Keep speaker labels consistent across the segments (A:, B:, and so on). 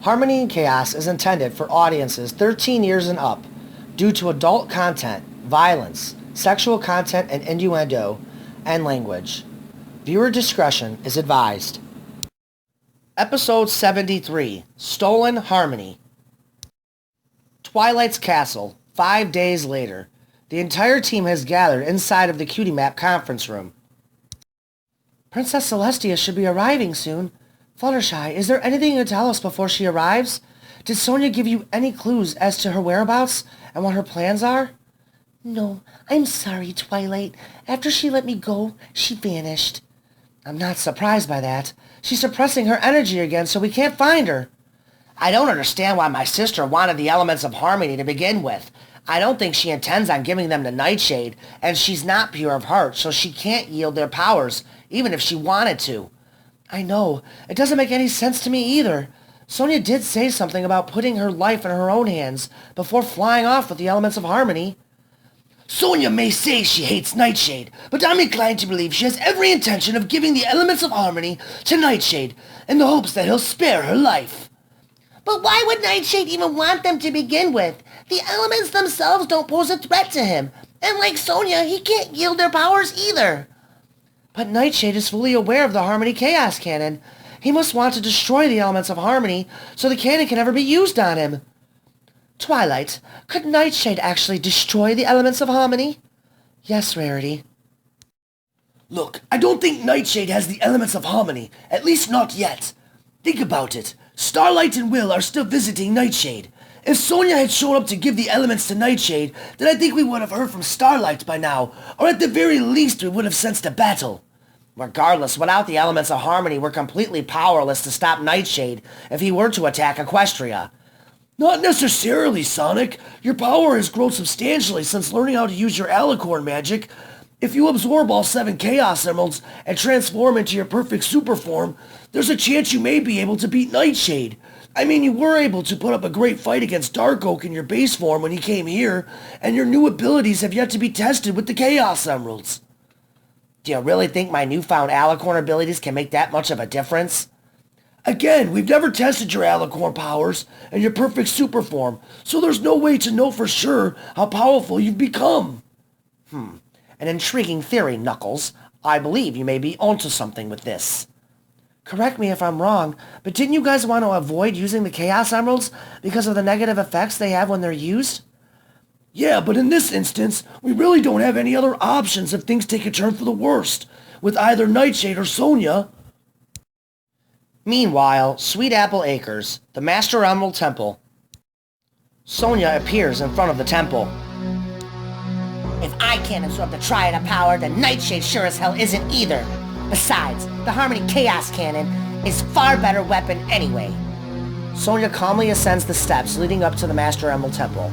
A: Harmony and Chaos is intended for audiences 13 years and up due to adult content, violence, sexual content and innuendo, and language. Viewer discretion is advised. Episode 73, Stolen Harmony. Twilight's Castle, 5 days later. The entire team has gathered inside of the Cutie Map conference room. Princess Celestia should be arriving soon. Fluttershy, is there anything you can tell us before she arrives? Did Sonia give you any clues as to her whereabouts and what her plans are?
B: No, I'm sorry, Twilight. After she let me go, she vanished.
A: I'm not surprised by that. She's suppressing her energy again, so we can't find her. I don't understand why my sister wanted the elements of harmony to begin with. I don't think she intends on giving them to Nightshade, and she's not pure of heart, so she can't yield their powers, even if she wanted to. I know. It doesn't make any sense to me either. Sonia did say something about putting her life in her own hands before flying off with the elements of harmony.
C: Sonia may say she hates Nightshade, but I'm inclined to believe she has every intention of giving the elements of harmony to Nightshade in the hopes that he'll spare her life.
B: But why would Nightshade even want them to begin with? The elements themselves don't pose a threat to him, and like Sonia, he can't yield their powers either.
A: But Nightshade is fully aware of the Harmony Chaos Cannon. He must want to destroy the elements of harmony so the cannon can never be used on him. Twilight, could Nightshade actually destroy the elements of harmony? Yes, Rarity.
C: Look, I don't think Nightshade has the elements of harmony, at least not yet. Think about it. Starlight and Will are still visiting Nightshade. If Sonia had shown up to give the elements to Nightshade, then I think we would have heard from Starlight by now, or at the very least we would have sensed a battle.
A: Regardless, without the elements of harmony, we're completely powerless to stop Nightshade if he were to attack Equestria.
C: Not necessarily, Sonic. Your power has grown substantially since learning how to use your alicorn magic. If you absorb all 7 Chaos Emeralds and transform into your perfect super form, there's a chance you may be able to beat Nightshade. I mean, you were able to put up a great fight against Dark Oak in your base form when he came here, and your new abilities have yet to be tested with the Chaos Emeralds.
A: Do you really think my newfound alicorn abilities can make that much of a difference?
C: Again, we've never tested your alicorn powers and your perfect super form, so there's no way to know for sure how powerful you've become.
A: An intriguing theory, Knuckles. I believe you may be onto something with this. Correct me if I'm wrong, but didn't you guys want to avoid using the Chaos Emeralds because of the negative effects they have when they're used?
C: Yeah, but in this instance, we really don't have any other options if things take a turn for the worst, with either Nightshade or Sonia.
A: Meanwhile, Sweet Apple Acres, the Master Emerald Temple. Sonia appears in front of the temple.
B: If I can't absorb the Triad of Power, then Nightshade sure as hell isn't either. Besides, the Harmony Chaos Cannon is far better weapon anyway.
A: Sonia calmly ascends the steps leading up to the Master Emerald Temple.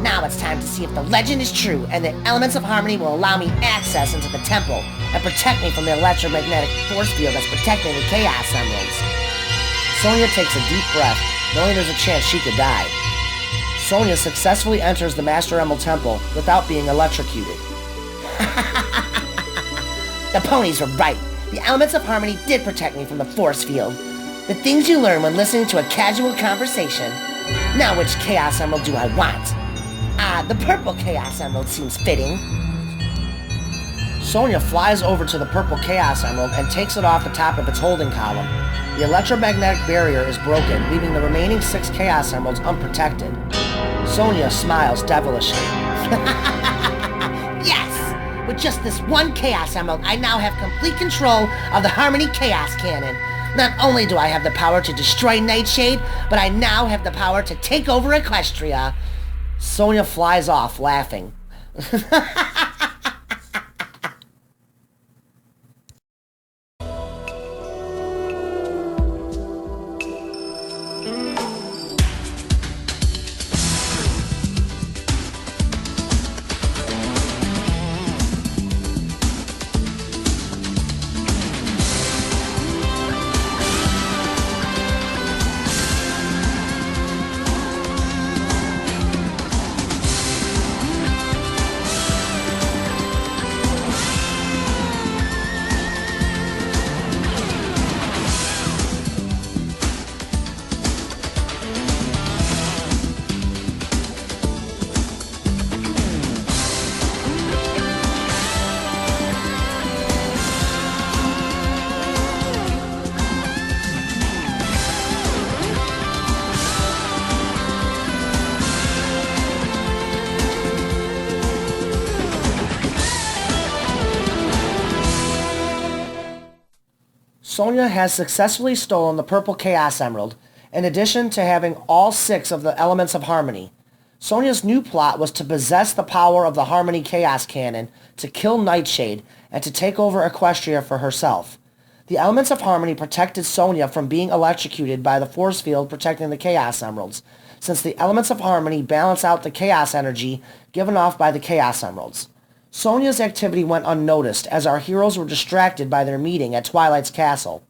B: Now it's time to see if the legend is true and the elements of harmony will allow me access into the temple and protect me from the electromagnetic force field that's protecting the Chaos Emeralds.
A: Sonia takes a deep breath, knowing there's a chance she could die. Sonia successfully enters the Master Emerald Temple without being electrocuted.
B: The ponies were right. The elements of harmony did protect me from the force field. The things you learn when listening to a casual conversation. Now which Chaos Emerald do I want? The purple Chaos Emerald seems fitting.
A: Sonia flies over to the purple Chaos Emerald and takes it off the top of its holding column. The electromagnetic barrier is broken, leaving the remaining 6 Chaos Emeralds unprotected. Sonia smiles devilishly.
B: Yes! With just this one Chaos Emerald, I now have complete control of the Harmony Chaos Cannon. Not only do I have the power to destroy Nightshade, but I now have the power to take over Equestria.
A: Sonia flies off, laughing. Sonya has successfully stolen the purple Chaos Emerald, in addition to having all 6 of the elements of Harmony. Sonya's new plot was to possess the power of the Harmony Chaos Cannon, to kill Nightshade, and to take over Equestria for herself. The elements of Harmony protected Sonya from being electrocuted by the force field protecting the Chaos Emeralds, since the elements of Harmony balance out the Chaos energy given off by the Chaos Emeralds. Sonya's activity went unnoticed as our heroes were distracted by their meeting at Twilight's Castle.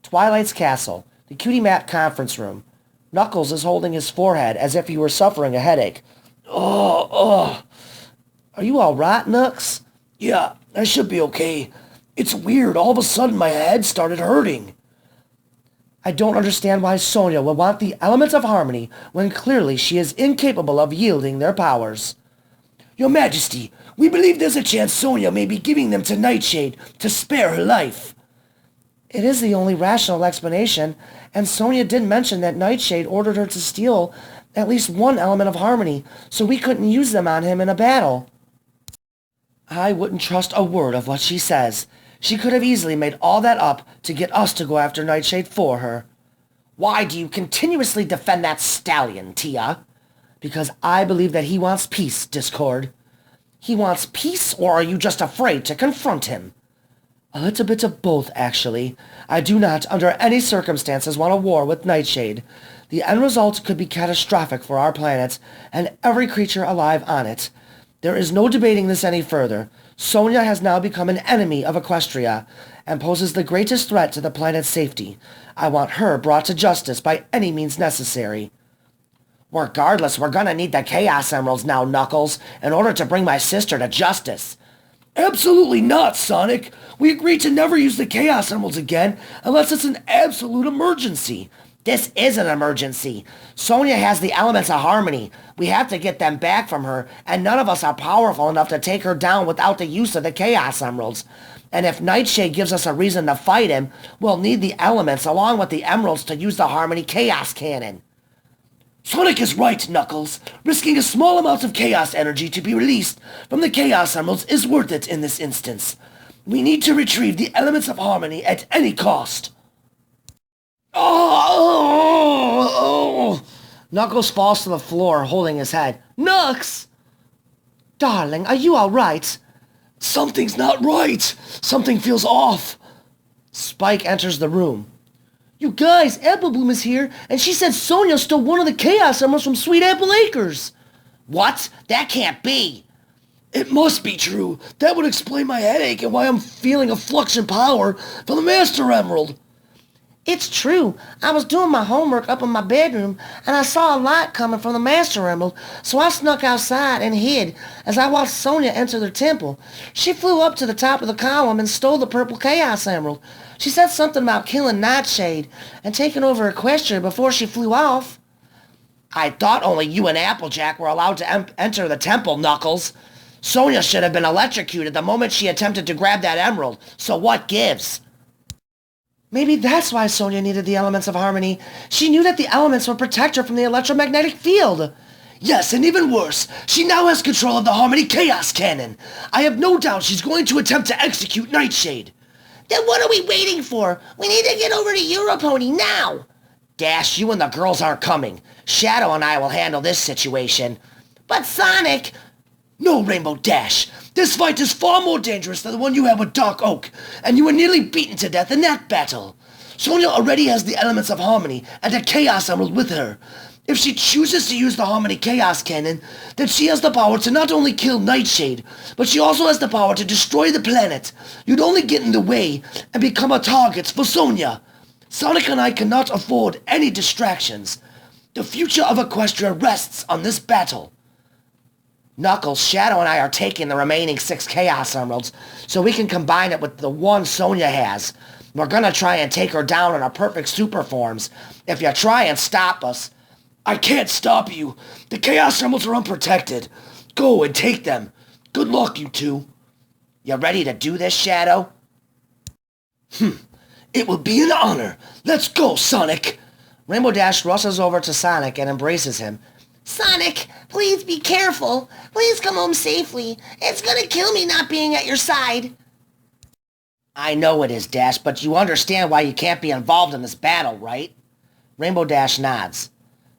A: Twilight's Castle, the Cutie Map conference room. Knuckles is holding his forehead as if he were suffering a headache.
C: Oh.
A: Are you all right, Nux?
C: Yeah, I should be okay. It's weird. All of a sudden my head started hurting.
A: I don't understand why Sonya would want the elements of Harmony when clearly she is incapable of yielding their powers.
C: Your Majesty, we believe there's a chance Sonya may be giving them to Nightshade to spare her life.
A: It is the only rational explanation, and Sonya did mention that Nightshade ordered her to steal at least one element of Harmony, so we couldn't use them on him in a battle. I wouldn't trust a word of what she says. She could have easily made all that up to get us to go after Nightshade for her.
B: Why do you continuously defend that stallion, Tia?
A: Because I believe that he wants peace, Discord.
B: He wants peace, or are you just afraid to confront him?
A: A little bit of both, actually. I do not, under any circumstances, want a war with Nightshade. The end result could be catastrophic for our planet and every creature alive on it. There is no debating this any further. Sonya has now become an enemy of Equestria and poses the greatest threat to the planet's safety. I want her brought to justice by any means necessary.
B: Regardless, we're gonna need the Chaos Emeralds now, Knuckles, in order to bring my sister to justice.
C: Absolutely not, Sonic. We agreed to never use the Chaos Emeralds again unless it's an absolute emergency.
B: This is an emergency. Sonya has the elements of Harmony. We have to get them back from her, and none of us are powerful enough to take her down without the use of the Chaos Emeralds. And if Nightshade gives us a reason to fight him, we'll need the elements along with the emeralds to use the Harmony Chaos Cannon.
C: Sonic is right, Knuckles. Risking a small amount of Chaos energy to be released from the Chaos Emeralds is worth it in this instance. We need to retrieve the elements of Harmony at any cost.
A: Oh! Knuckles falls to the floor, holding his head. Nux! Darling, are you all right?
C: Something's not right. Something feels off.
A: Spike enters the room. You guys, Apple Bloom is here, and she said Sonya stole one of the Chaos Emeralds from Sweet Apple Acres.
B: What? That can't be.
C: It must be true. That would explain my headache and why I'm feeling a flux in power from the Master Emerald.
A: It's true. I was doing my homework up in my bedroom, and I saw a light coming from the Master Emerald, so I snuck outside and hid as I watched Sonya enter the temple. She flew up to the top of the column and stole the purple Chaos Emerald. She said something about killing Nightshade and taking over Equestria before she flew off.
B: I thought only you and Applejack were allowed to enter the temple, Knuckles. Sonya should have been electrocuted the moment she attempted to grab that emerald, so what gives?
A: Maybe that's why Sonya needed the elements of Harmony. She knew that the elements would protect her from the electromagnetic field.
C: Yes, and even worse, she now has control of the Harmony Chaos Cannon. I have no doubt she's going to attempt to execute Nightshade.
B: Then what are we waiting for? We need to get over to Europony now. Dash, you and the girls aren't coming. Shadow and I will handle this situation. But Sonic...
C: No, Rainbow Dash. This fight is far more dangerous than the one you had with Dark Oak, and you were nearly beaten to death in that battle. Sonya already has the elements of Harmony and a Chaos Emerald with her. If she chooses to use the Harmony Chaos Cannon, then she has the power to not only kill Nightshade, but she also has the power to destroy the planet. You'd only get in the way and become a target for Sonya. Sonic and I cannot afford any distractions. The future of Equestria rests on this battle.
B: Knuckles, Shadow and I are taking the remaining 6 Chaos Emeralds so we can combine it with the one Sonya has. We're gonna try and take her down in our perfect super forms. If you try and stop us...
C: I can't stop you. The Chaos Emeralds are unprotected. Go and take them. Good luck, you two.
B: You ready to do this, Shadow?
C: It will be an honor. Let's go, Sonic.
A: Rainbow Dash rushes over to Sonic and embraces him.
B: Sonic, please be careful. Please come home safely. It's gonna kill me not being at your side.
A: I know it is, Dash, but you understand why you can't be involved in this battle, right? Rainbow Dash nods.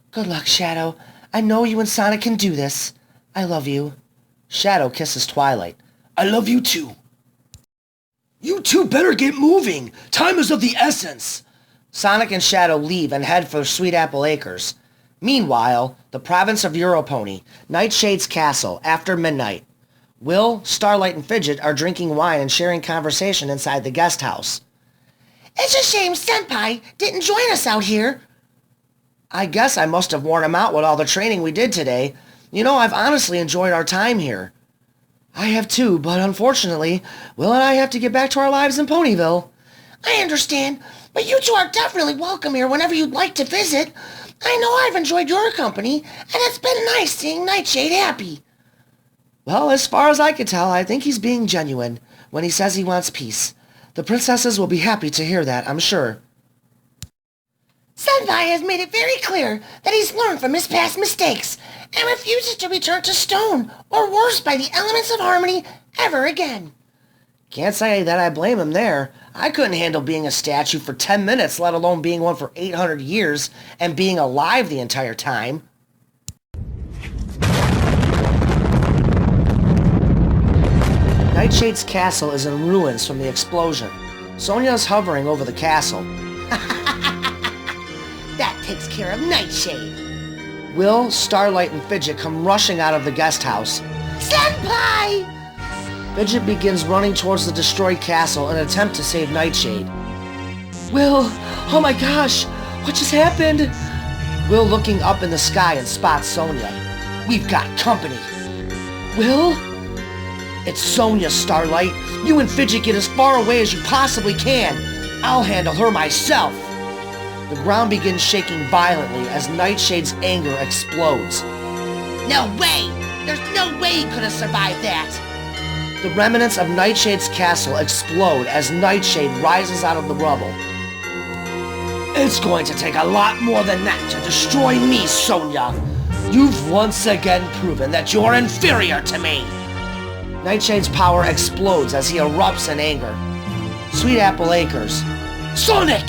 B: Good luck, Shadow. I know you and Sonic can do this. I love you.
A: Shadow kisses Twilight.
C: I love you too. You two better get moving. Time is of the essence.
A: Sonic and Shadow leave and head for Sweet Apple Acres. Meanwhile, the province of Europony, Nightshade's castle, after midnight. Will, Starlight, and Fidget are drinking wine and sharing conversation inside the guest house.
B: It's a shame Senpai didn't join us out here.
A: I guess I must have worn him out with all the training we did today. You know, I've honestly enjoyed our time here.
B: I have too, but unfortunately, Will and I have to get back to our lives in Ponyville. I understand, but you two are definitely welcome here whenever you'd like to visit. I know I've enjoyed your company, and it's been nice seeing Nightshade happy.
A: Well, as far as I can tell, I think he's being genuine when he says he wants peace. The princesses will be happy to hear that, I'm sure.
B: Senpai has made it very clear that he's learned from his past mistakes and refuses to return to stone or worse by the elements of harmony ever again.
A: Can't say that I blame him there. I couldn't handle being a statue for 10 minutes, let alone being one for 800 years and being alive the entire time. Nightshade's castle is in ruins from the explosion. Sonia is hovering over the castle.
B: That takes care of Nightshade.
A: Will, Starlight, and Fidget come rushing out of the guest house.
B: Senpai!
A: Fidget begins running towards the destroyed castle in an attempt to save Nightshade.
B: Will, oh my gosh, what just happened?
A: Will looking up in the sky and spots Sonia. We've got company.
B: Will?
A: It's Sonia, Starlight. You and Fidget get as far away as you possibly can. I'll handle her myself. The ground begins shaking violently as Nightshade's anger explodes.
B: No way! There's no way he could have survived that!
A: The remnants of Nightshade's castle explode as Nightshade rises out of the rubble. It's going to take a lot more than that to destroy me, Sonia. You've once again proven that you're inferior to me. Nightshade's power explodes as he erupts in anger. Sweet Apple Acres. Sonic!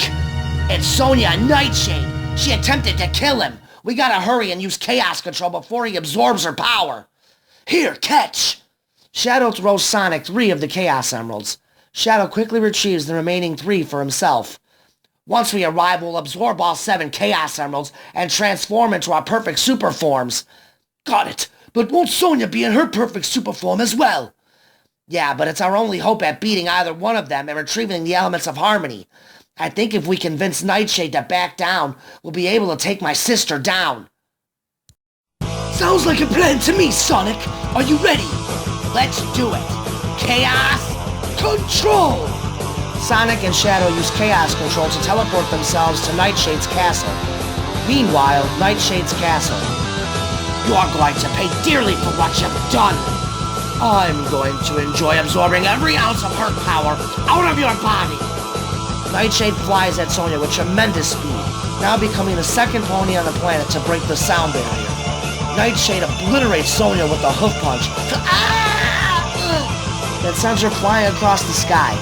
A: It's Sonia and Nightshade. She attempted to kill him. We gotta hurry and use Chaos Control before he absorbs her power. Here, catch! Shadow throws Sonic 3 of the Chaos Emeralds. Shadow quickly retrieves the remaining 3 for himself. Once we arrive, we'll absorb all 7 Chaos Emeralds and transform into our perfect super forms. Got it, but won't Sonia be in her perfect super form as well? Yeah, but it's our only hope at beating either one of them and retrieving the elements of harmony. I think if we convince Nightshade to back down, we'll be able to take my sister down. Sounds like a plan to me, Sonic. Are you ready? Let's do it. Chaos Control! Sonic and Shadow use Chaos Control to teleport themselves to Nightshade's castle. Meanwhile, Nightshade's castle. You're going to pay dearly for what you've done. I'm going to enjoy absorbing every ounce of her power out of your body. Nightshade flies at Sonia with tremendous speed, now becoming the second pony on the planet to break the sound barrier. Nightshade obliterates Sonia with a hoof punch, that sends her flying across the sky.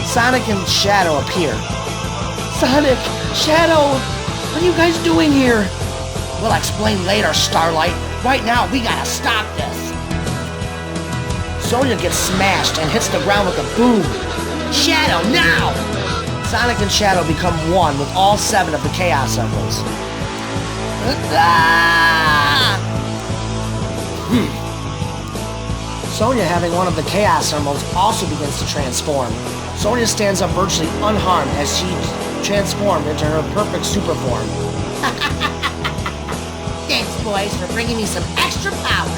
A: Sonic and Shadow appear.
B: Sonic! Shadow! What are you guys doing here?
A: We'll explain later, Starlight. Right now, we gotta stop this. Sonia gets smashed and hits the ground with a boom. Shadow, now! Sonic and Shadow become one with all 7 of the Chaos Emeralds. Sonia, having one of the Chaos Emeralds, also begins to transform. Sonia stands up virtually unharmed as she transformed into her perfect super form.
B: Thanks, boys, for bringing me some extra power.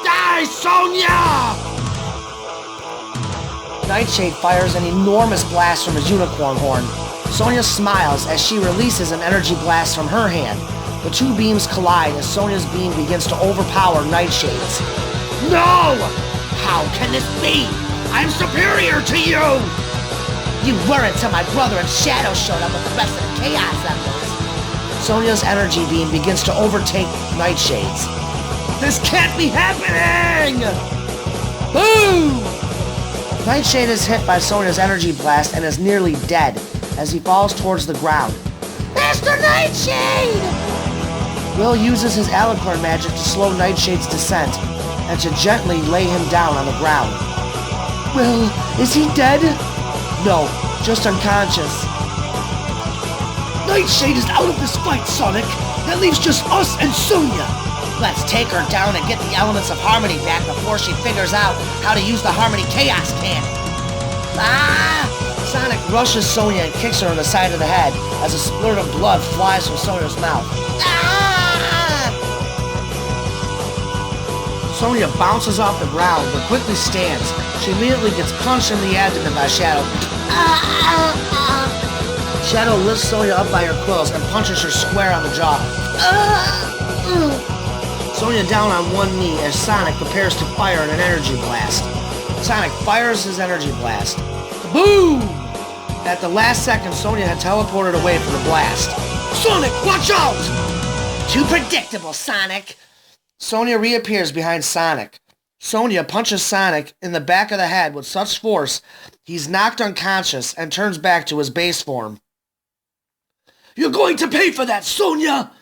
A: Die, Sonia! Nightshade fires an enormous blast from his unicorn horn. Sonia smiles as she releases an energy blast from her hand. The 2 beams collide as Sonia's beam begins to overpower Nightshade's. No! How can this be? I'm superior to you! You weren't until my brother and Shadow showed up with the rest of the Chaos Emeralds. Sonia's energy beam begins to overtake Nightshade's. This can't be happening! Boom! Nightshade is hit by Sonia's energy blast and is nearly dead as he falls towards the ground.
B: Master Nightshade!
A: Will uses his alicorn magic to slow Nightshade's descent and to gently lay him down on the ground. Will, is he dead? No, just unconscious.
C: Nightshade is out of this fight, Sonic. That leaves just us and Sonia.
B: Let's take her down and get the elements of harmony back before she figures out how to use the Harmony Chaos Cannon.
A: Ah! Sonic rushes Sonia and kicks her in the side of the head as a splurt of blood flies from Sonia's mouth.
B: Ah!
A: Sonia bounces off the ground but quickly stands. She immediately gets punched in the abdomen by Shadow. Shadow lifts Sonia up by her quills and punches her square on the jaw. Sonia down on one knee as Sonic prepares to fire an energy blast. Sonic fires his energy blast. Boom! At the last second, Sonia had teleported away from the blast.
C: Sonic, watch out!
B: Too predictable, Sonic.
A: Sonia reappears behind Sonic. Sonia punches Sonic in the back of the head with such force he's knocked unconscious and turns back to his base form.
C: You're going to pay for that, Sonia!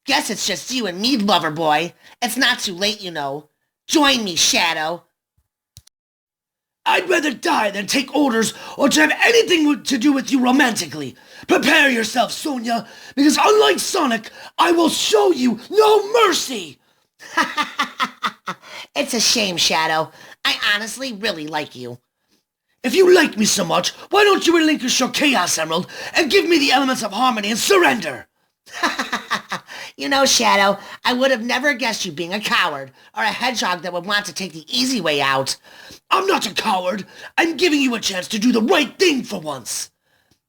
B: Guess it's just you and me, lover boy. It's not too late, you know. Join me, Shadow.
C: I'd rather die than take orders or to have anything to do with you romantically. Prepare yourself, Sonia, because unlike Sonic, I will show you no mercy!
B: It's a shame, Shadow. I honestly really like you.
C: If you like me so much, why don't you relinquish your Chaos Emerald and give me the elements of harmony and surrender?
B: You know, Shadow, I would have never guessed you being a coward or a hedgehog that would want to take the easy way out.
C: I'm not a coward. I'm giving you a chance to do the right thing for once.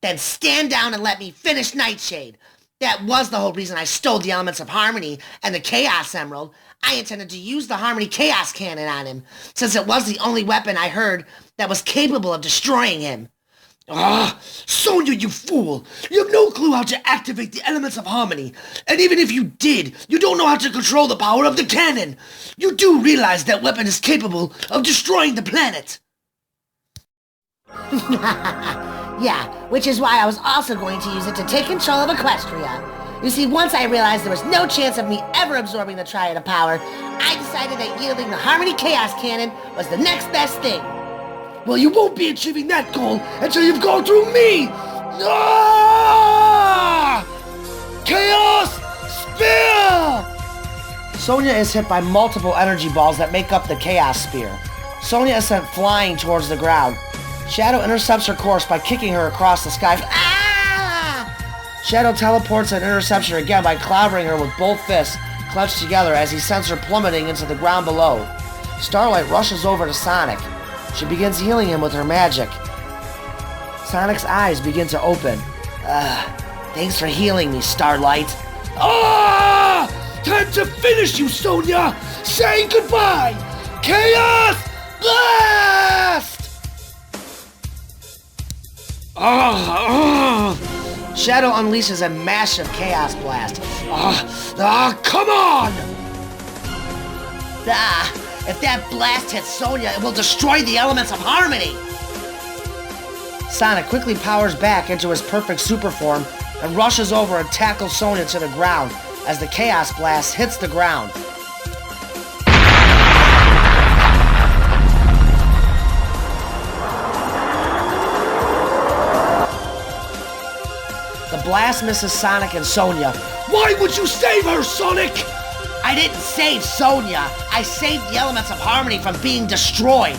B: Then stand down and let me finish Nightshade. That was the whole reason I stole the elements of harmony and the Chaos Emerald. I intended to use the Harmony Chaos Cannon on him, since it was the only weapon I heard that was capable of destroying him.
C: Ah, Sonia, you fool! You have no clue how to activate the elements of harmony, and even if you did, you don't know how to control the power of the cannon. You do realize that weapon is capable of destroying the planet.
B: Yeah, which is why I was also going to use it to take control of Equestria. You see, once I realized there was no chance of me ever absorbing the Triad of Power, I decided that yielding the Harmony Chaos Cannon was the next best thing.
C: Well, you won't be achieving that goal until you've gone through me! Ah! Chaos Spear!
A: Sonia is hit by multiple energy balls that make up the Chaos Spear. Sonia is sent flying towards the ground. Shadow intercepts her course by kicking her across the sky. Shadow teleports and intercepts her again by clobbering her with both fists clenched together as he sends her plummeting into the ground below. Starlight rushes over to Sonic. She begins healing him with her magic. Sonic's eyes begin to open. Thanks for healing me, Starlight.
C: Ah! Time to finish you, Sonia! Say goodbye! Chaos Blast!
A: Shadow unleashes a massive Chaos Blast.
C: Come on!
B: If that blast hits Sonia, it will destroy the elements of harmony.
A: Sonic quickly powers back into his perfect super form and rushes over and tackles Sonia to the ground as the Chaos Blast hits the ground. The blast misses Sonic and Sonia.
C: Why would you save her, Sonic?
B: I didn't save Sonia. I saved the elements of harmony from being destroyed.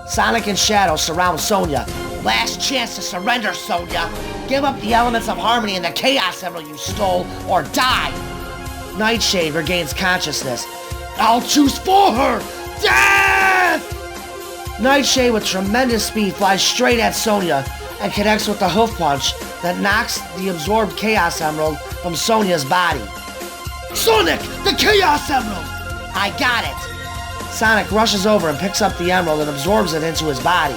A: Sonic and Shadow surround Sonia.
B: Last chance to surrender, Sonia. Give up the elements of harmony and the Chaos Emerald you stole, or die.
A: Nightshade regains consciousness.
C: I'll choose for her! Death!
A: Nightshade with tremendous speed flies straight at Sonia and connects with the hoof punch that knocks the absorbed Chaos Emerald from Sonia's body.
C: Sonic, the Chaos Emerald!
B: I got it.
A: Sonic rushes over and picks up the emerald and absorbs it into his body.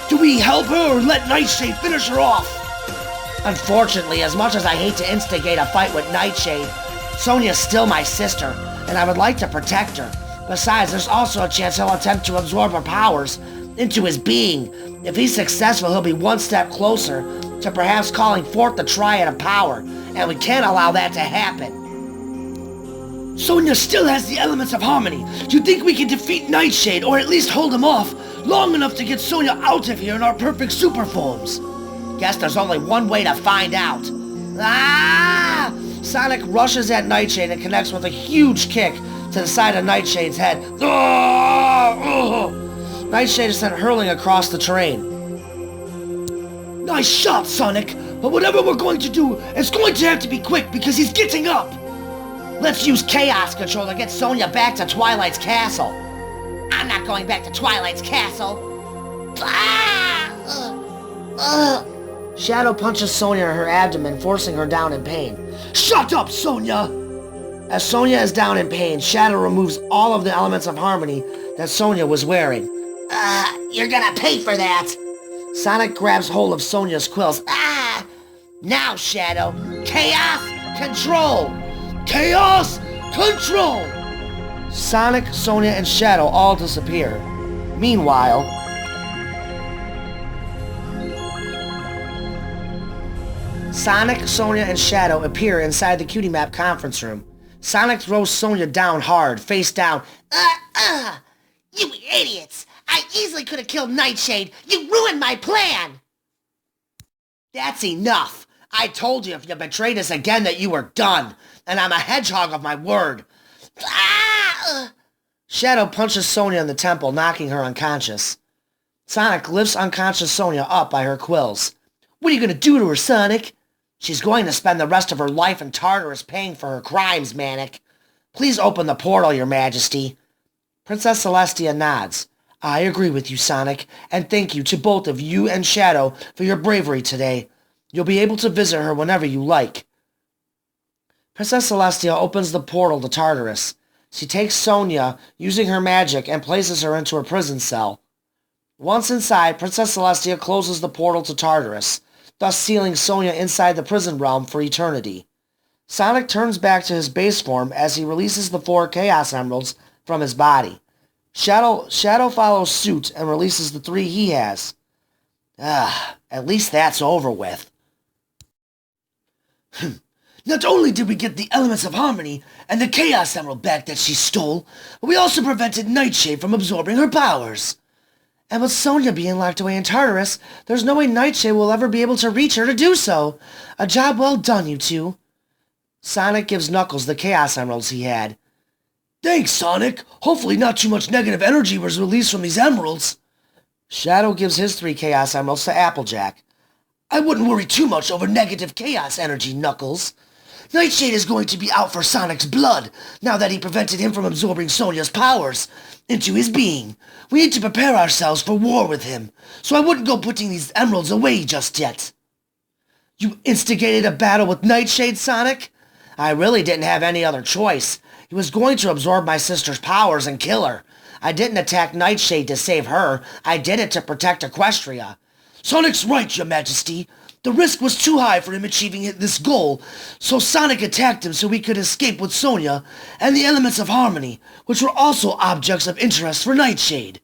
C: Do we help her or let Nightshade finish her off?
A: Unfortunately, as much as I hate to instigate a fight with Nightshade, Sonia's still my sister, and I would like to protect her. Besides, there's also a chance he'll attempt to absorb her powers, into his being. If he's successful, he'll be one step closer to perhaps calling forth the triad of power, and we can't allow that to happen.
C: Sonya still has the elements of harmony. Do you think we can defeat Nightshade, or at least hold him off, long enough to get Sonya out of here in our perfect super forms?
A: Guess there's only one way to find out. Ah! Sonic rushes at Nightshade and connects with a huge kick to the side of Nightshade's head. Nightshade is sent hurling across the terrain.
C: Nice shot, Sonic, but whatever we're going to do, it's going to have to be quick because he's getting up.
A: Let's use Chaos Control to get Sonya back to Twilight's castle. I'm not going back to Twilight's castle. Shadow punches Sonya in her abdomen, forcing her down in pain.
C: Shut up, Sonya!
A: As Sonya is down in pain, Shadow removes all of the elements of harmony that Sonya was wearing. You're gonna pay for that! Sonic grabs hold of Sonya's quills. Now, Shadow, Chaos Control!
C: Chaos Control!
A: Sonic, Sonya, and Shadow all disappear. Meanwhile, Sonic, Sonya, and Shadow appear inside the Cutie Map conference room. Sonic throws Sonya down hard, face down. You idiots! I easily could have killed Nightshade. You ruined my plan! That's enough. I told you if you betrayed us again that you were done. And I'm a hedgehog of my word. Shadow punches Sonya in the temple, knocking her unconscious. Sonic lifts unconscious Sonya up by her quills. What are you going to do to her, Sonic? She's going to spend the rest of her life in Tartarus paying for her crimes, Manic. Please open the portal, Your Majesty. Princess Celestia nods. I agree with you, Sonic, and thank you to both of you and Shadow for your bravery today. You'll be able to visit her whenever you like. Princess Celestia opens the portal to Tartarus. She takes Sonya, using her magic, and places her into her prison cell. Once inside, Princess Celestia closes the portal to Tartarus, thus sealing Sonya inside the prison realm for eternity. Sonic turns back to his base form as he releases the 4 Chaos Emeralds from his body. Shadow follows suit and releases the 3 he has. At least that's over with.
C: Not only did we get the elements of harmony and the Chaos Emerald back that she stole, but we also prevented Nightshade from absorbing her powers.
A: And with Sonya being locked away in Tartarus, there's no way Nightshade will ever be able to reach her to do so. A job well done, you two. Sonic gives Knuckles the Chaos Emeralds he had.
C: Thanks, Sonic. Hopefully not too much negative energy was released from these emeralds.
A: Shadow gives his 3 Chaos Emeralds to Applejack.
C: I wouldn't worry too much over negative chaos energy, Knuckles. Nightshade is going to be out for Sonic's blood, now that he prevented him from absorbing Sonya's powers into his being. We need to prepare ourselves for war with him, so I wouldn't go putting these emeralds away just yet.
A: You instigated a battle with Nightshade, Sonic? I really didn't have any other choice. He was going to absorb my sister's powers and kill her. I didn't attack Nightshade to save her. I did it to protect Equestria.
C: Sonic's right, Your Majesty. The risk was too high for him achieving this goal, so Sonic attacked him so we could escape with Sonya and the elements of harmony, which were also objects of interest for Nightshade.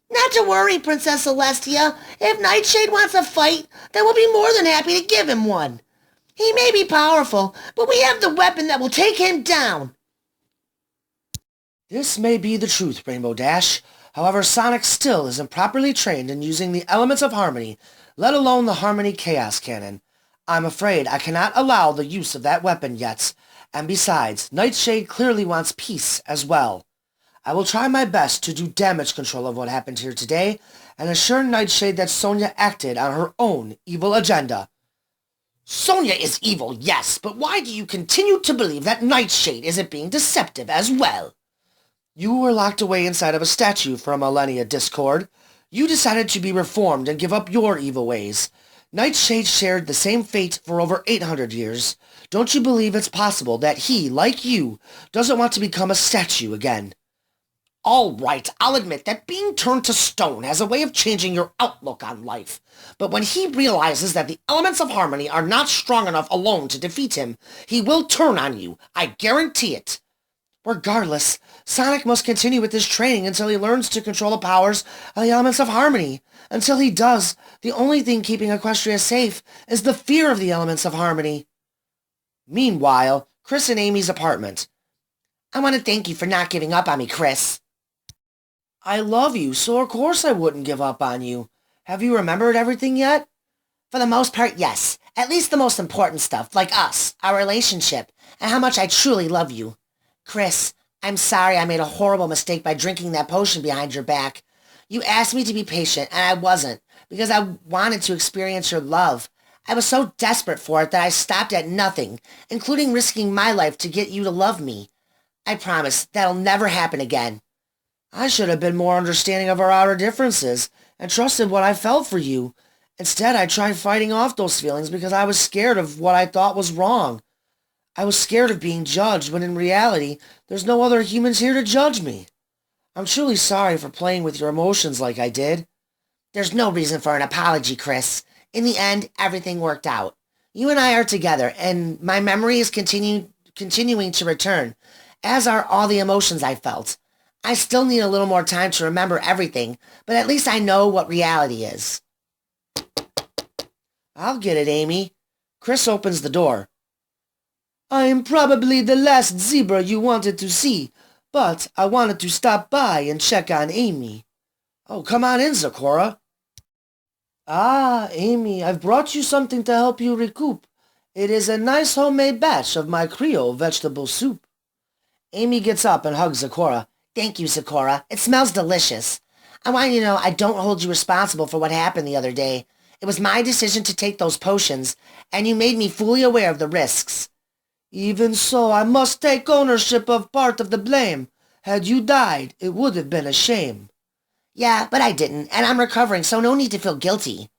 B: Not to worry, Princess Celestia. If Nightshade wants a fight, then we'll be more than happy to give him one. He may be powerful, but we have the weapon that will take him down.
A: This may be the truth, Rainbow Dash. However, Sonic still isn't properly trained in using the elements of harmony, let alone the Harmony Chaos Cannon. I'm afraid I cannot allow the use of that weapon yet, and besides, Nightshade clearly wants peace as well. I will try my best to do damage control of what happened here today, and assure Nightshade that Sonya acted on her own evil agenda. Sonya is evil, yes, but why do you continue to believe that Nightshade isn't being deceptive as well? You were locked away inside of a statue for a millennia, Discord. You decided to be reformed and give up your evil ways. Nightshade shared the same fate for over 800 years. Don't you believe it's possible that he, like you, doesn't want to become a statue again? All right, I'll admit that being turned to stone has a way of changing your outlook on life. But when he realizes that the elements of harmony are not strong enough alone to defeat him, he will turn on you. I guarantee it. Regardless, Sonic must continue with his training until he learns to control the powers of the elements of harmony. Until he does, the only thing keeping Equestria safe is the fear of the elements of harmony. Meanwhile, Chris and Amy's apartment.
B: I want to thank you for not giving up on me, Chris.
A: I love you, so of course I wouldn't give up on you. Have you remembered everything yet?
B: For the most part, yes. At least the most important stuff, like us, our relationship, and how much I truly love you. Chris, I'm sorry I made a horrible mistake by drinking that potion behind your back. You asked me to be patient, and I wasn't, because I wanted to experience your love. I was so desperate for it that I stopped at nothing, including risking my life to get you to love me. I promise that'll never happen again.
A: I should have been more understanding of our outer differences and trusted what I felt for you. Instead, I tried fighting off those feelings because I was scared of what I thought was wrong. I was scared of being judged when in reality, there's no other humans here to judge me. I'm truly sorry for playing with your emotions like I did.
B: There's no reason for an apology, Chris. In the end, everything worked out. You and I are together, and my memory is continuing to return, as are all the emotions I felt. I still need a little more time to remember everything, but at least I know what reality is.
A: I'll get it, Amy. Chris opens the door. I'm probably the last zebra you wanted to see, but I wanted to stop by and check on Amy. Oh, come on in, Zecora. Ah, Amy, I've brought you something to help you recoup. It is a nice homemade batch of my Creole vegetable soup. Amy gets up and hugs Zecora.
B: Thank you, Zecora. It smells delicious. I want you to know I don't hold you responsible for what happened the other day. It was my decision to take those potions, and you made me fully aware of the risks.
A: Even so, I must take ownership of part of the blame. Had you died, it would have been a shame.
B: Yeah, but I didn't, and I'm recovering, so no need to feel guilty.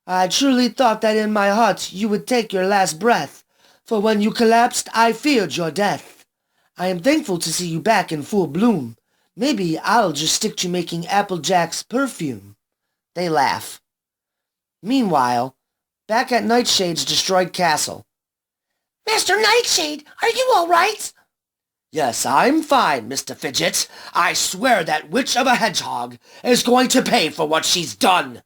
A: I truly thought that in my heart you would take your last breath, for when you collapsed, I feared your death. I am thankful to see you back in full bloom. Maybe I'll just stick to making Applejack's perfume. They laugh. Meanwhile, back at Nightshade's destroyed castle.
B: Master Nightshade, are you all right?
C: Yes, I'm fine, Mr. Fidget. I swear that witch of a hedgehog is going to pay for what she's done.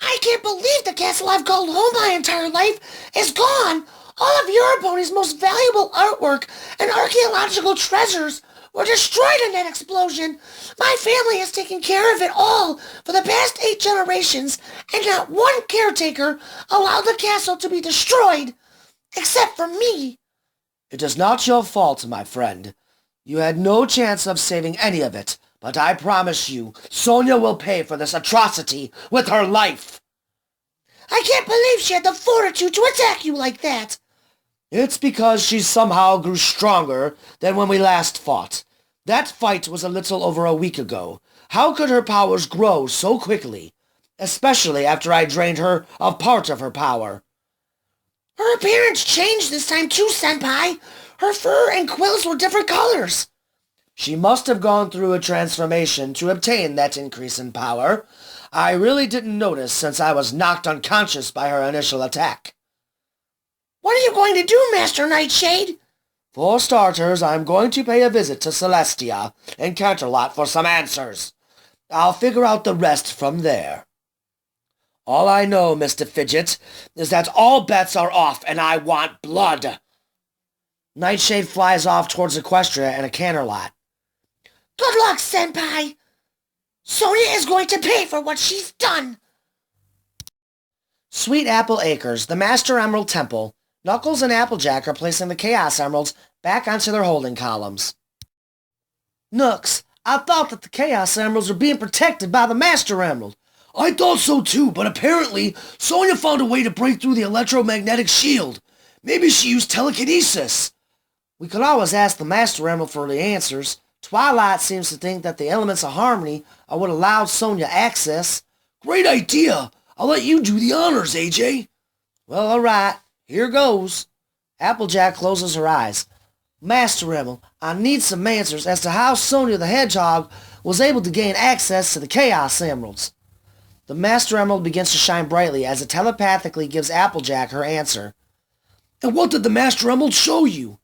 B: I can't believe the castle I've called home my entire life is gone. All of Eurobony's most valuable artwork and archaeological treasures were destroyed in that explosion. My family has taken care of it all for the past 8 generations, and not one caretaker allowed the castle to be destroyed, except for me.
C: It is not your fault, my friend. You had no chance of saving any of it, but I promise you, Sonia will pay for this atrocity with her life.
B: I can't believe she had the fortitude to attack you like that.
C: It's because she somehow grew stronger than when we last fought. That fight was a little over a week ago. How could her powers grow so quickly? Especially after I drained her of part of her power.
B: Her appearance changed this time too, Senpai. Her fur and quills were different colors.
C: She must have gone through a transformation to obtain that increase in power. I really didn't notice since I was knocked unconscious by her initial attack.
B: What are you going to do, Master Nightshade?
C: For starters, I'm going to pay a visit to Celestia and Canterlot for some answers. I'll figure out the rest from there. All I know, Mr. Fidget, is that all bets are off and I want blood. Nightshade flies off towards Equestria and a Canterlot.
B: Good luck, Senpai. Sonia is going to pay for what she's done.
A: Sweet Apple Acres, the Master Emerald Temple. Knuckles and Applejack are placing the Chaos Emeralds back onto their holding columns. Knux, I thought that the Chaos Emeralds were being protected by the Master Emerald.
C: I thought so too, but apparently Sonia found a way to break through the electromagnetic shield. Maybe she used telekinesis.
A: We could always ask the Master Emerald for the answers. Twilight seems to think that the elements of harmony are what allowed Sonia access.
C: Great idea. I'll let you do the honors, AJ.
A: Well, all right. Here goes. Applejack closes her eyes. Master Emerald, I need some answers as to how Sonia the Hedgehog was able to gain access to the Chaos Emeralds. The Master Emerald begins to shine brightly as it telepathically gives Applejack her answer.
C: And what did the Master Emerald show you?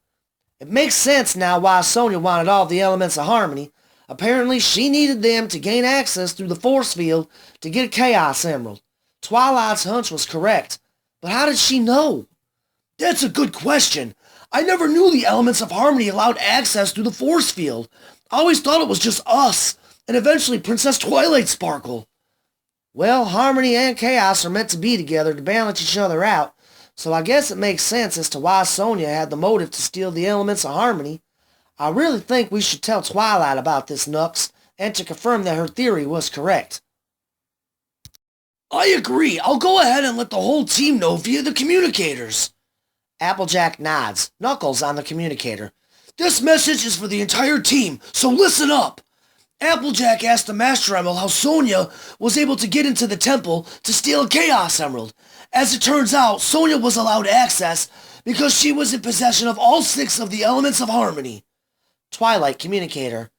A: It makes sense now why Sonya wanted all the elements of harmony. Apparently, she needed them to gain access through the force field to get a Chaos Emerald. Twilight's hunch was correct, but how did she know?
C: That's a good question. I never knew the elements of harmony allowed access through the force field. I always thought it was just us, and eventually Princess Twilight Sparkle.
A: Well, harmony and chaos are meant to be together to balance each other out, so I guess it makes sense as to why Sonya had the motive to steal the elements of harmony. I really think we should tell Twilight about this, Nux, and to confirm that her theory was correct.
C: I agree. I'll go ahead and let the whole team know via the communicators.
A: Applejack nods, Knuckles on the communicator.
C: This message is for the entire team, so listen up. Applejack asked the Master Emerald how Sonya was able to get into the temple to steal a Chaos Emerald. As it turns out, Sonya was allowed access because she was in possession of all 6 of the elements of harmony.
A: Twilight communicator.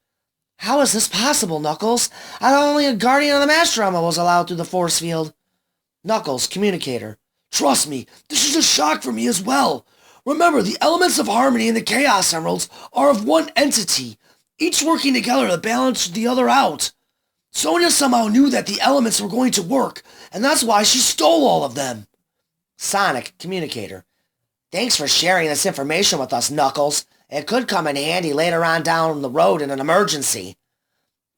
A: How is this possible, Knuckles? I thought only a Guardian of the Master Emerald was allowed through the force field. Knuckles communicator.
C: Trust me, this is a shock for me as well. Remember, the elements of harmony and the Chaos Emeralds are of one entity, each working together to balance the other out. Sonya somehow knew that the elements were going to work, and that's why she stole all of them.
A: Sonic communicator. Thanks for sharing this information with us, Knuckles. It could come in handy later on down the road in an emergency.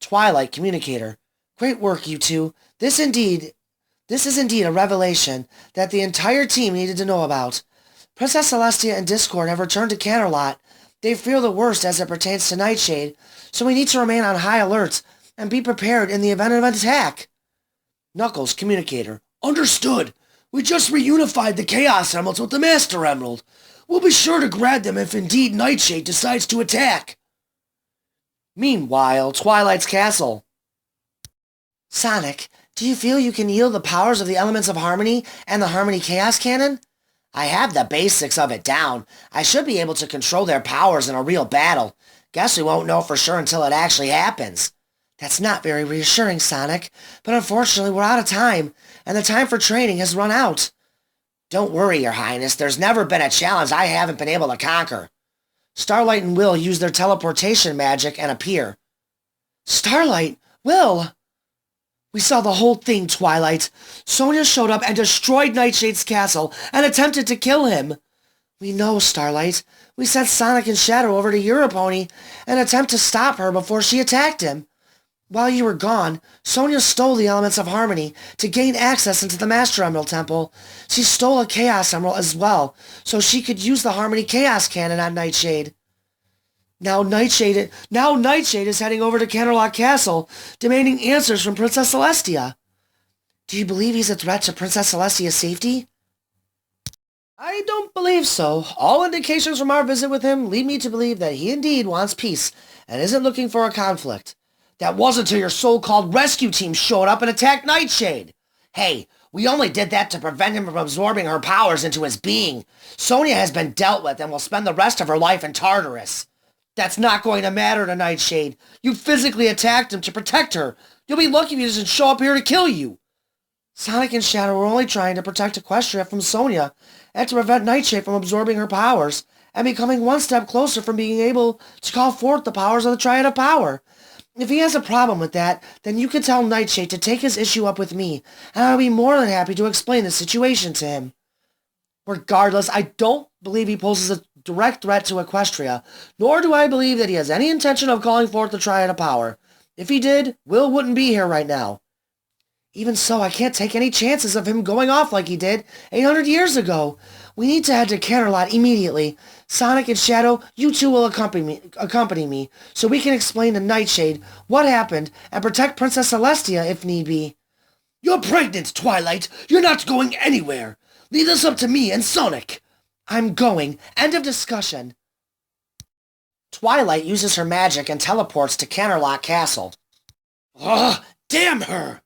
A: Twilight communicator. Great work, you two. This is indeed a revelation that the entire team needed to know about. Princess Celestia and Discord have returned to Canterlot. They fear the worst as it pertains to Nightshade, so we need to remain on high alert and be prepared in the event of an attack. Knuckles communicator.
C: Understood. We just reunified the Chaos Emeralds with the Master Emerald. We'll be sure to grab them if indeed Nightshade decides to attack.
A: Meanwhile, Twilight's castle. Sonic, do you feel you can yield the powers of the elements of harmony and the Harmony Chaos Cannon? I have the basics of it down. I should be able to control their powers in a real battle. Guess we won't know for sure until it actually happens. That's not very reassuring, Sonic, but unfortunately we're out of time, and the time for training has run out. Don't worry, Your Highness. There's never been a challenge I haven't been able to conquer. Starlight and Will use their teleportation magic and appear. Starlight? Will? We saw the whole thing, Twilight. Sonya showed up and destroyed Nightshade's castle and attempted to kill him. We know, Starlight. We sent Sonic and Shadow over to Europony and attempt to stop her before she attacked him. While you were gone, Sonya stole the elements of harmony to gain access into the Master Emerald Temple. She stole a Chaos Emerald as well, so she could use the Harmony Chaos Cannon on Nightshade. Now Nightshade is heading over to Canterlot Castle, demanding answers from Princess Celestia. Do you believe he's a threat to Princess Celestia's safety? I don't believe so. All indications from our visit with him lead me to believe that he indeed wants peace and isn't looking for a conflict. That wasn't until your so-called rescue team showed up and attacked Nightshade. Hey, we only did that to prevent him from absorbing her powers into his being. Sonya has been dealt with and will spend the rest of her life in Tartarus. That's not going to matter to Nightshade. You physically attacked him to protect her. You'll be lucky if he doesn't show up here to kill you. Sonic and Shadow were only trying to protect Equestria from Sonya and to prevent Nightshade from absorbing her powers and becoming one step closer from being able to call forth the powers of the Triad of Power. If he has a problem with that, then you can tell Nightshade to take his issue up with me, and I'll be more than happy to explain the situation to him. Regardless, I don't believe he poses a direct threat to Equestria, nor do I believe that he has any intention of calling forth the Triad of Power. If he did, Will wouldn't be here right now. Even so, I can't take any chances of him going off like he did 800 years ago. We need to head to Canterlot immediately. Sonic and Shadow, you two will accompany me, so we can explain to Nightshade what happened and protect Princess Celestia if need be.
C: You're pregnant, Twilight. You're not going anywhere. Leave this up to me and Sonic.
A: I'm going. End of discussion. Twilight uses her magic and teleports to Canterlot Castle.
C: Ugh, damn her!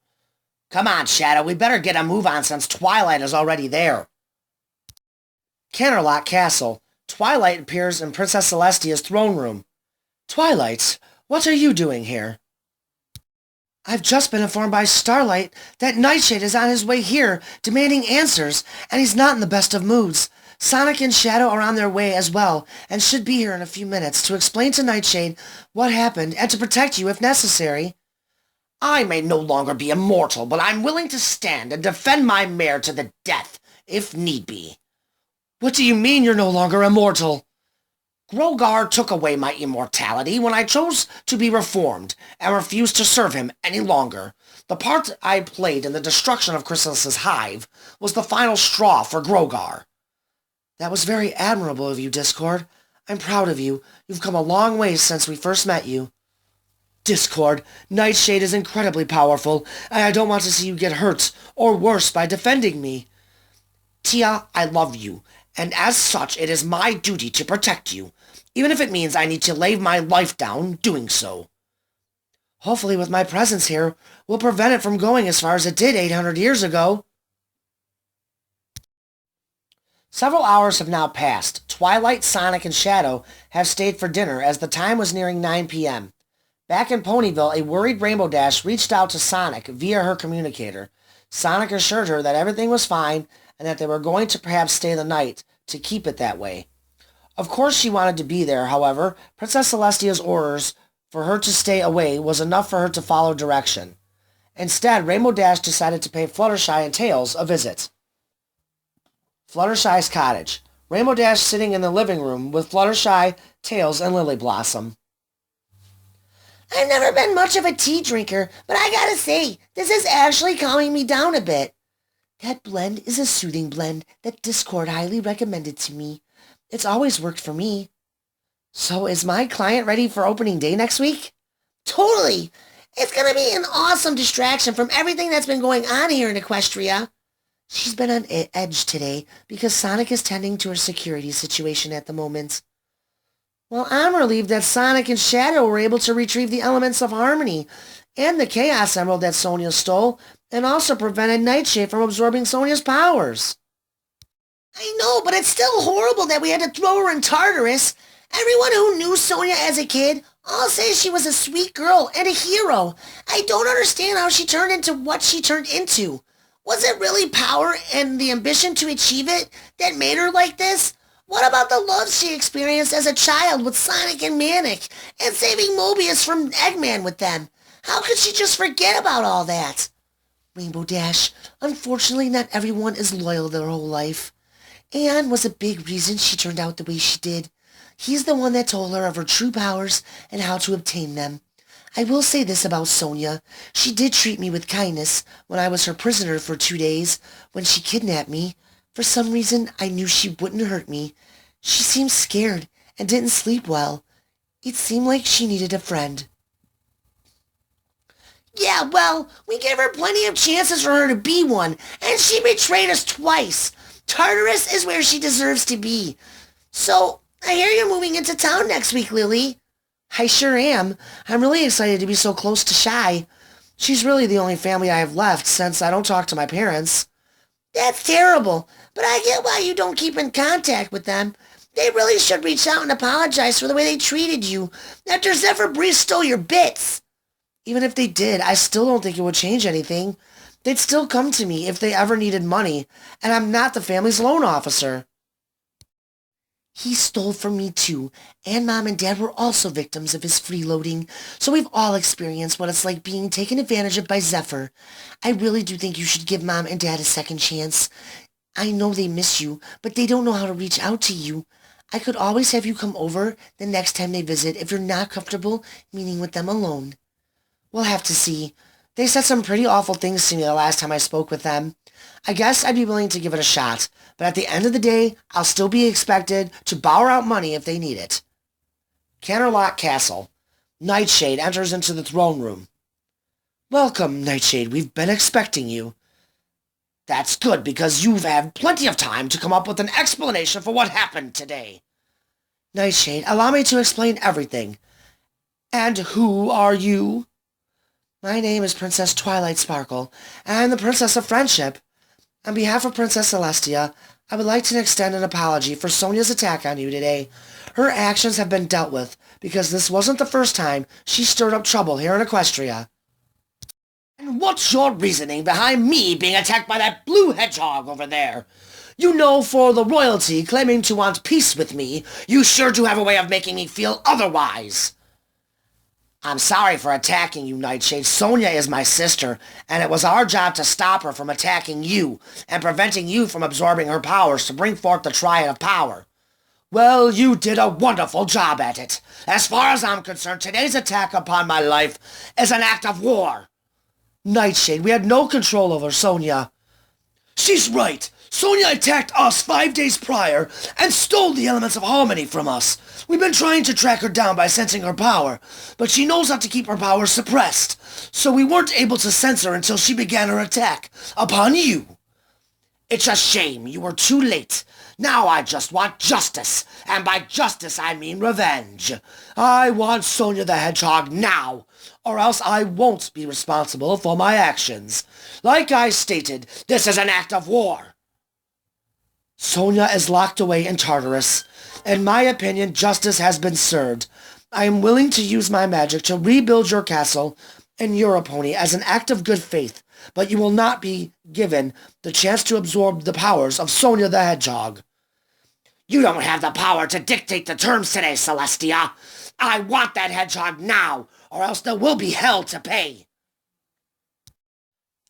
A: Come on, Shadow, we better get a move on since Twilight is already there. Canterlot Castle. Twilight appears in Princess Celestia's throne room. Twilight, what are you doing here? I've just been informed by Starlight that Nightshade is on his way here, demanding answers, and he's not in the best of moods. Sonic and Shadow are on their way as well, and should be here in a few minutes to explain to Nightshade what happened and to protect you if necessary. I may no longer be immortal, but I'm willing to stand and defend my mare to the death, if need be. What do you mean you're no longer immortal? Grogar took away my immortality when I chose to be reformed and refused to serve him any longer. The part I played in the destruction of Chrysalis's hive was the final straw for Grogar. That was very admirable of you, Discord. I'm proud of you. You've come a long way since we first met you. Discord, Nightshade is incredibly powerful, and I don't want to see you get hurt, or worse, by defending me. Tia, I love you, and as such it is my duty to protect you, even if it means I need to lay my life down doing so. Hopefully with my presence here, we'll prevent it from going as far as it did 800 years ago. Several hours have now passed. Twilight, Sonic, and Shadow have stayed for dinner as the time was nearing 9 p.m. Back in Ponyville, a worried Rainbow Dash reached out to Sonic via her communicator. Sonic assured her that everything was fine and that they were going to perhaps stay the night to keep it that way. Of course she wanted to be there, however, Princess Celestia's orders for her to stay away was enough for her to follow direction. Instead, Rainbow Dash decided to pay Fluttershy and Tails a visit. Fluttershy's cottage. Rainbow Dash sitting in the living room with Fluttershy, Tails, and Lily Blossom.
B: I've never been much of a tea drinker, but I gotta say, this is actually calming me down a bit. That blend is a soothing blend that Discord highly recommended to me. It's always worked for me.
A: So is my client ready for opening day next week?
B: Totally. It's gonna be an awesome distraction from everything that's been going on here in Equestria.
A: She's been on edge today because Sonic is tending to her security situation at the moment. Well, I'm relieved that Sonic and Shadow were able to retrieve the elements of harmony and the Chaos Emerald that Sonia stole, and also prevented Nightshade from absorbing Sonia's powers.
B: I know, but it's still horrible that we had to throw her in Tartarus. Everyone who knew Sonia as a kid all says she was a sweet girl and a hero. I don't understand how she turned into what she turned into. Was it really power and the ambition to achieve it that made her like this? What about the love she experienced as a child with Sonic and Manic, and saving Mobius from Eggman with them? How could she just forget about all that?
A: Rainbow Dash, unfortunately not everyone is loyal their whole life. Aeon was a big reason she turned out the way she did. He's the one that told her of her true powers and how to obtain them. I will say this about Sonia. She did treat me with kindness when I was her prisoner for 2 days, when she kidnapped me. For some reason, I knew she wouldn't hurt me. She seemed scared and didn't sleep well. It seemed like she needed a friend.
B: Yeah, well, we gave her plenty of chances for her to be one, and she betrayed us twice. Tartarus is where she deserves to be. So, I hear you're moving into town next week, Lily.
A: I sure am. I'm really excited to be so close to Shy. She's really the only family I have left since I don't talk to my parents.
B: That's terrible, but I get why you don't keep in contact with them. They really should reach out and apologize for the way they treated you after Zephyr Breeze stole your bits.
A: Even if they did, I still don't think it would change anything. They'd still come to me if they ever needed money, and I'm not the family's loan officer. He stole from me too, and Mom and Dad were also victims of his freeloading, so we've all experienced what it's like being taken advantage of by Zephyr. I really do think you should give Mom and Dad a second chance. I know they miss you, but they don't know how to reach out to you. I could always have you come over the next time they visit if you're not comfortable meeting with them alone. We'll have to see. They said some pretty awful things to me the last time I spoke with them. I guess I'd be willing to give it a shot, but at the end of the day, I'll still be expected to borrow out money if they need it. Canterlot Castle. Nightshade enters into the throne room. Welcome, Nightshade. We've been expecting you. That's good, because you've had plenty of time to come up with an explanation for what happened today. Nightshade, allow me to explain everything. And who are you? My name is Princess Twilight Sparkle, and I'm the Princess of Friendship. On behalf of Princess Celestia, I would like to extend an apology for Sonia's attack on you today. Her actions have been dealt with, because this wasn't the first time she stirred up trouble here in Equestria. And what's your reasoning behind me being attacked by that blue hedgehog over there? You know, for the royalty claiming to want peace with me, you sure do have a way of making me feel otherwise. I'm sorry for attacking you, Nightshade. Sonya is my sister, and it was our job to stop her from attacking you, and preventing you from absorbing her powers to bring forth the Triad of Power. Well, you did a wonderful job at it. As far as I'm concerned, today's attack upon my life is an act of war. Nightshade, we had no control over Sonya.
C: She's right. Sonya attacked us 5 days prior and stole the elements of harmony from us. We've been trying to track her down by sensing her power, but she knows how to keep her power suppressed, so we weren't able to sense her until she began her attack upon you.
A: It's a shame you were too late. Now I just want justice, and by justice I mean revenge. I want Sonya the Hedgehog now, or else I won't be responsible for my actions. Like I stated, this is an act of war. Sonya is locked away in Tartarus. In my opinion, justice has been served. I am willing to use my magic to rebuild your castle and Europony as an act of good faith, but you will not be given the chance to absorb the powers of Sonya the Hedgehog. You don't have the power to dictate the terms today, Celestia. I want that hedgehog now, or else there will be hell to pay.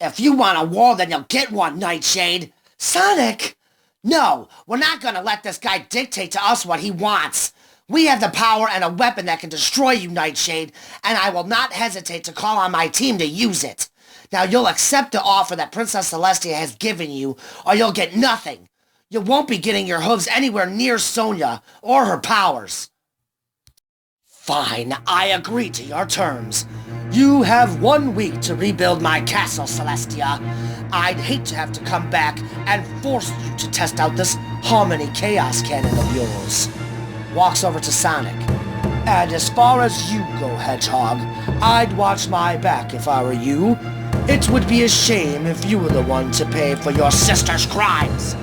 A: If you want a war, then you'll get one, Nightshade.
B: Sonic!
A: No, we're not going to let this guy dictate to us what he wants. We have the power and a weapon that can destroy you, Nightshade, and I will not hesitate to call on my team to use it. Now you'll accept the offer that Princess Celestia has given you, or you'll get nothing. You won't be getting your hooves anywhere near Sonya or her powers. Fine, I agree to your terms. You have 1 week to rebuild my castle, Celestia. I'd hate to have to come back and force you to test out this Harmony Chaos Cannon of yours. Walks over to Sonic. And as far as you go, Hedgehog, I'd watch my back if I were you. It would be a shame if you were the one to pay for your sister's crimes.